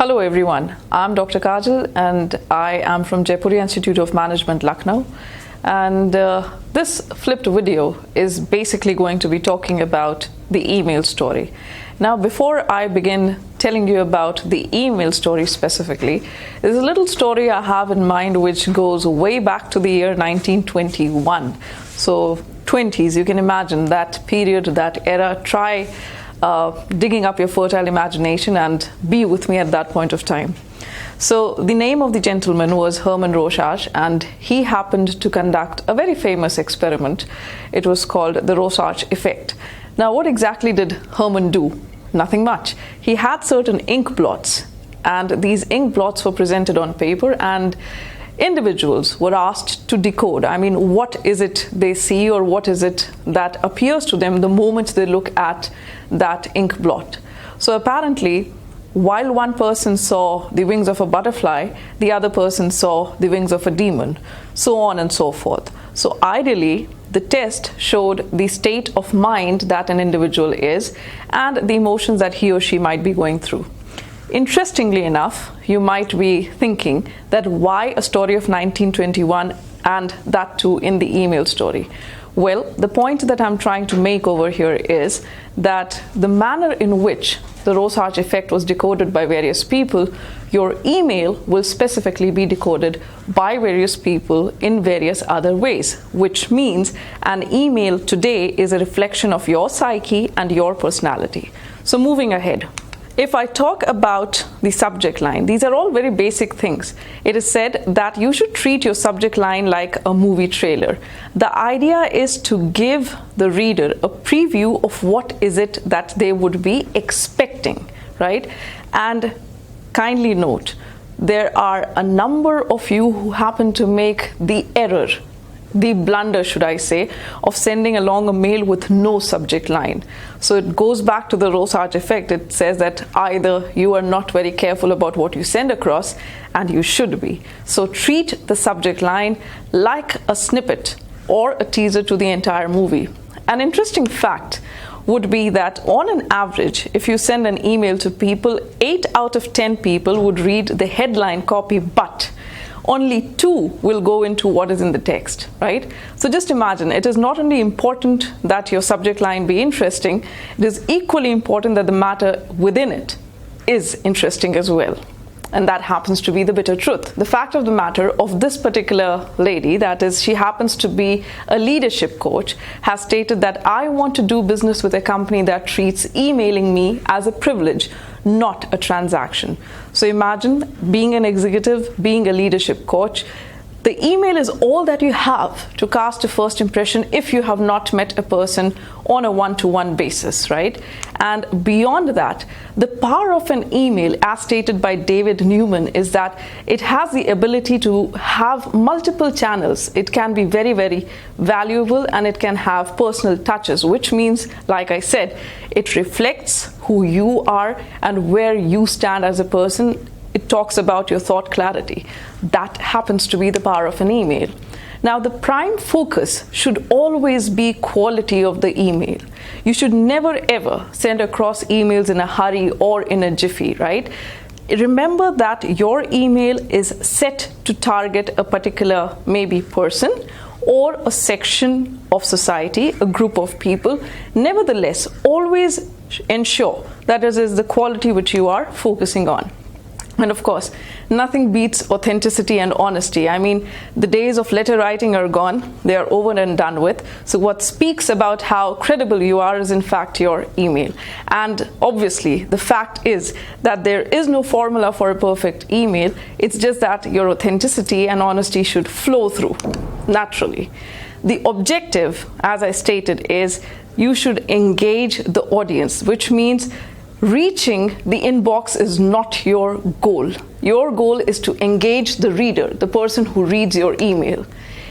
Hello everyone, I'm Dr. Kajal and I am from Jaipuria Institute of Management, Lucknow. And this flipped video is basically going to be talking about the email story. Now, before I begin telling you about the email story specifically, there's a little story I have in mind which goes way back to the year 1921. So 20s, you can imagine that period, that era. Try digging up your fertile imagination and be with me at that point of time. So the name of the gentleman was Hermann Rorschach, and he happened to conduct a very famous experiment. It was called the Rorschach effect. Now, what exactly did Hermann do? Nothing much. He had certain ink blots, and these ink blots were presented on paper, and individuals were asked to decode. I mean, what is it they see, or what is it that appears to them the moment they look at that ink blot? So apparently, while one person saw the wings of a butterfly, the other person saw the wings of a demon, so on and so forth. So ideally, the test showed the state of mind that an individual is and the emotions that he or she might be going through. Interestingly enough, you might be thinking that why a story of 1921 and that too in the email story? Well, the point that I'm trying to make over here is that the manner in which the Rorschach effect was decoded by various people, your email will specifically be decoded by various people in various other ways, which means an email today is a reflection of your psyche and your personality. So moving ahead. If I talk about the subject line, these are all very basic things. It is said that you should treat your subject line like a movie trailer. The idea is to give the reader a preview of what is it that they would be expecting, right? And kindly note, there are a number of you who happen to make the error, the blunder, should I say, of sending along a mail with no subject line. So it goes back to the Rorschach effect. It says that either you are not very careful about what you send across, and you should be. So treat the subject line like a snippet or a teaser to the entire movie. An interesting fact would be that on an average, if you send an email to people, 8 out of 10 people would read the headline copy, but only 2 will go into what is in the text, right? So just imagine, it is not only important that your subject line be interesting, it is equally important that the matter within it is interesting as well. And that happens to be the bitter truth. The fact of the matter of this particular lady, that is, she happens to be a leadership coach, has stated that I want to do business with a company that treats emailing me as a privilege, not a transaction. So imagine being an executive, being a leadership coach. The email is all that you have to cast a first impression if you have not met a person on a one-to-one basis, right? And beyond that, the power of an email, as stated by David Newman, is that it has the ability to have multiple channels. It can be very, very valuable, and it can have personal touches, which means, like I said, it reflects who you are and where you stand as a person. It talks about your thought clarity. That happens to be the power of an email. Now, the prime focus should always be quality of the email. You should never ever send across emails in a hurry or in a jiffy, right? Remember that your email is set to target a particular maybe person or a section of society, a group of people. Nevertheless, always ensure that it is the quality which you are focusing on. And of course, nothing beats authenticity and honesty. I mean, the days of letter writing are gone. They are over and done with. So what speaks about how credible you are is in fact your email. And obviously, the fact is that there is no formula for a perfect email. It's just that your authenticity and honesty should flow through naturally. The objective, as I stated, is you should engage the audience, which means reaching the inbox is not your goal. Your goal is to engage the reader, the person who reads your email.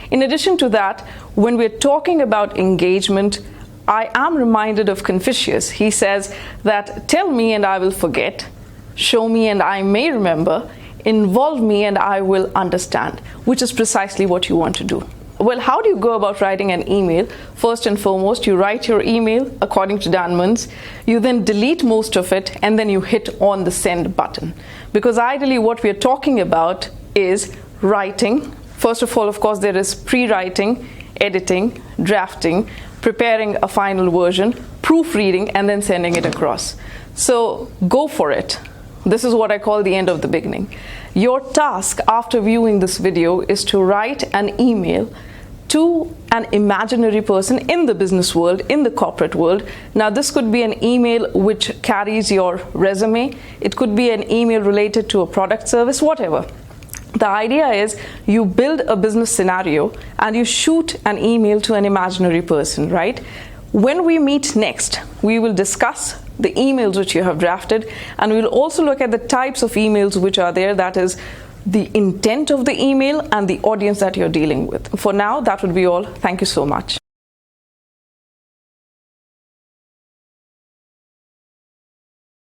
In addition to that, when we're talking about engagement, I am reminded of Confucius. He says that tell me and I will forget, show me and I may remember, involve me and I will understand, which is precisely what you want to do. Well, how do you go about writing an email? First and foremost, you write your email according to Danmans. You then delete most of it, and then you hit on the send button. Because ideally what we are talking about is writing. First of all, of course, there is pre-writing, editing, drafting, preparing a final version, proofreading, and then sending it across. So go for it. This is what I call the end of the beginning. Your task after viewing this video is to write an email to an imaginary person in the business world, in the corporate world. Now, this could be an email which carries your resume. It could be an email related to a product, service, whatever. The idea is you build a business scenario and you shoot an email to an imaginary person, right? When we meet next, we will discuss the emails which you have drafted, and we'll also look at the types of emails which are there, that is the intent of the email and the audience that you're dealing with. For now, that would be all. Thank you so much.